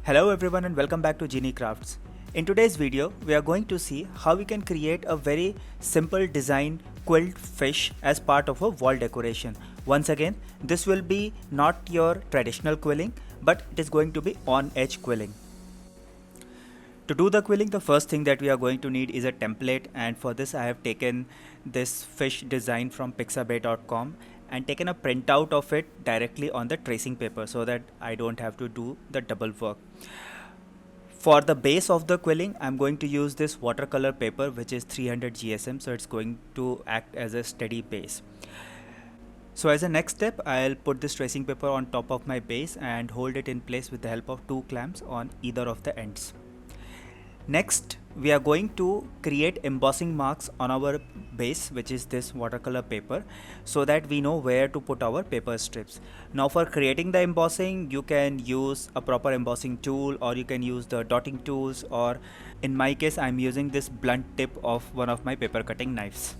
Hello everyone and welcome back to Genie Crafts. In today's video, we are going to see how we can create a very simple design quilt fish as part of a wall decoration. Once again, this will be not your traditional quilling, but it is going to be on edge quilling. To do the quilling, the first thing that we are going to need is a template, and for this I have taken this fish design from pixabay.com and taken a printout of it directly on the tracing paper so that I don't have to do the double work. For the base of the quilling, I'm going to use this watercolor paper which is 300 GSM, so it's going to act as a steady base. So as a next step, I'll put this tracing paper on top of my base and hold it in place with the help of two clamps on either of the ends. Next, we are going to create embossing marks on our base, which is this watercolor paper, so that we know where to put our paper strips. Now for creating the embossing, you can use a proper embossing tool, or you can use the dotting tools, or in my case I'm using this blunt tip of one of my paper cutting knives.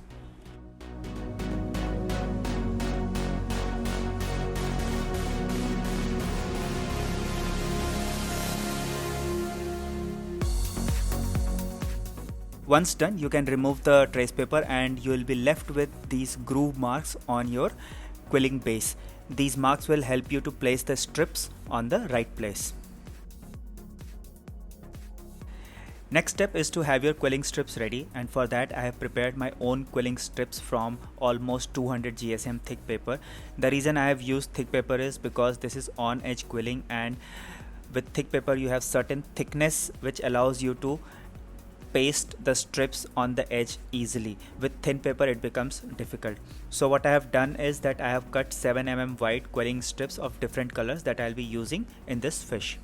Once done, you can remove the trace paper and you will be left with these groove marks on your quilling base. These marks will help you to place the strips on the right place. Next step is to have your quilling strips ready, and for that I have prepared my own quilling strips from almost 200 GSM thick paper. The reason I have used thick paper is because this is on edge quilling, and with thick paper you have certain thickness which allows you to paste the strips on the edge easily. With thin paper it becomes difficult. So what I have done is that I have cut 7 mm wide quilling strips of different colors that I'll be using in this fish.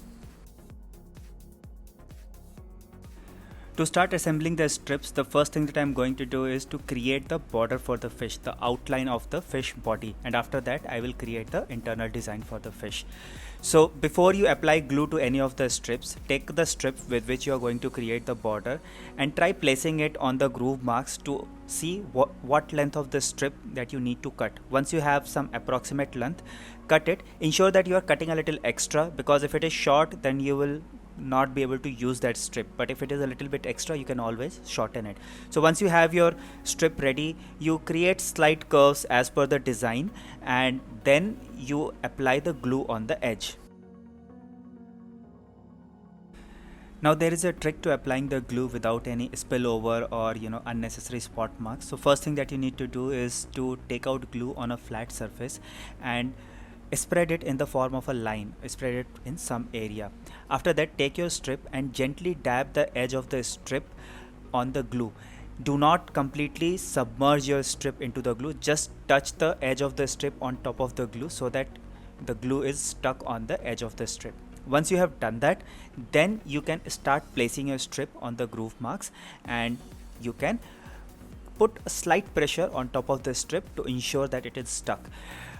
To start assembling the strips, the first thing that I'm going to do is to create the border for the fish, the outline of the fish body, and after that I will create the internal design for the fish. So before you apply glue to any of the strips, take the strip with which you are going to create the border and try placing it on the groove marks to see what length of the strip that you need to cut. Once you have some approximate length, cut it. Ensure that you are cutting a little extra, because if it is short then you will not be able to use that strip, but if it is a little bit extra you can always shorten it. So once you have your strip ready, you create slight curves as per the design and then you apply the glue on the edge. Now there is a trick to applying the glue without any spillover or unnecessary spot marks. So first thing that you need to do is to take out glue on a flat surface and spread it in the form of a line, spread it in some area. After that, take your strip and gently dab the edge of the strip on the glue. Do not completely submerge your strip into the glue, just touch the edge of the strip on top of the glue so that the glue is stuck on the edge of the strip. Once you have done that, then you can start placing your strip on the groove marks, and you can put a slight pressure on top of the strip to ensure that it is stuck.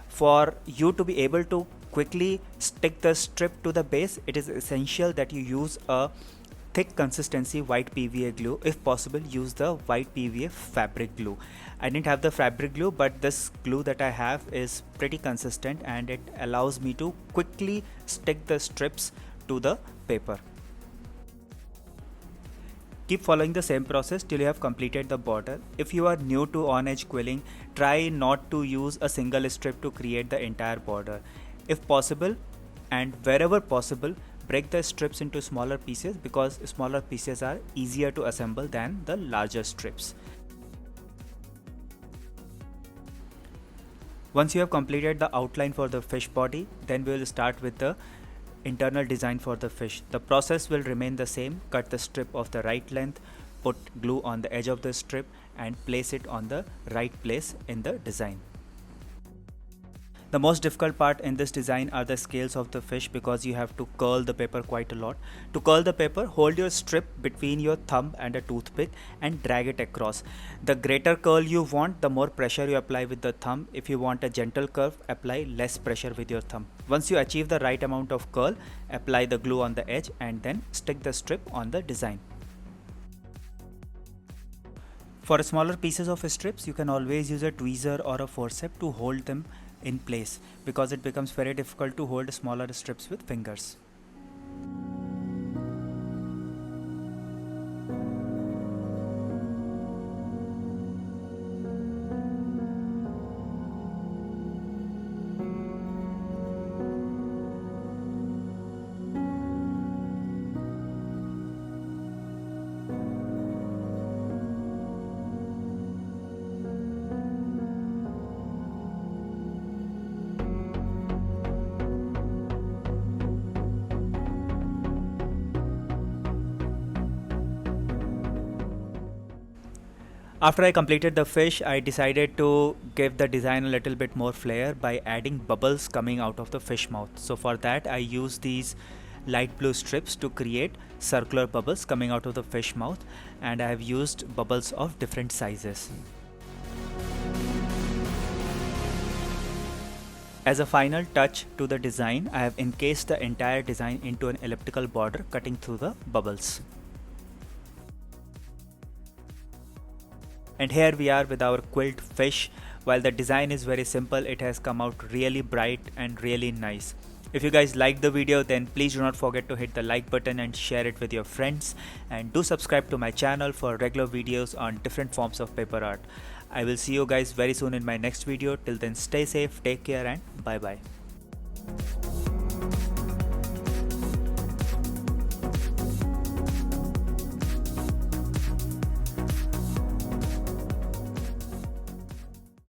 For you to be able to quickly stick the strip to the base, it is essential that you use a thick consistency white PVA glue. If possible, use the white PVA fabric glue. I didn't have the fabric glue, but this glue that I have is pretty consistent and it allows me to quickly stick the strips to the paper. Keep following the same process till you have completed the border. If you are new to on-edge quilling, try not to use a single strip to create the entire border. If possible, and wherever possible, break the strips into smaller pieces, because smaller pieces are easier to assemble than the larger strips. Once you have completed the outline for the fish body, then we will start with the internal design for the fish. The process will remain the same. Cut the strip of the right length, put glue on the edge of the strip and place it on the right place in the design. The most difficult part in this design are the scales of the fish, because you have to curl the paper quite a lot. To curl the paper, hold your strip between your thumb and a toothpick and drag it across. The greater curl you want, the more pressure you apply with the thumb. If you want a gentle curve, apply less pressure with your thumb. Once you achieve the right amount of curl, apply the glue on the edge and then stick the strip on the design. For smaller pieces of strips, you can always use a tweezer or a forceps to hold them in place, because it becomes very difficult to hold smaller strips with fingers. After I completed the fish, I decided to give the design a little bit more flair by adding bubbles coming out of the fish mouth. So for that I use these light blue strips to create circular bubbles coming out of the fish mouth, and I have used bubbles of different sizes. As a final touch to the design, I have encased the entire design into an elliptical border cutting through the bubbles. And here we are with our quilt fish. While the design is very simple, it has come out really bright and really nice. If you guys liked the video, then please do not forget to hit the like button and share it with your friends, and do subscribe to my channel for regular videos on different forms of paper art. I will see you guys very soon in my next video. Till then, stay safe, take care, and bye bye.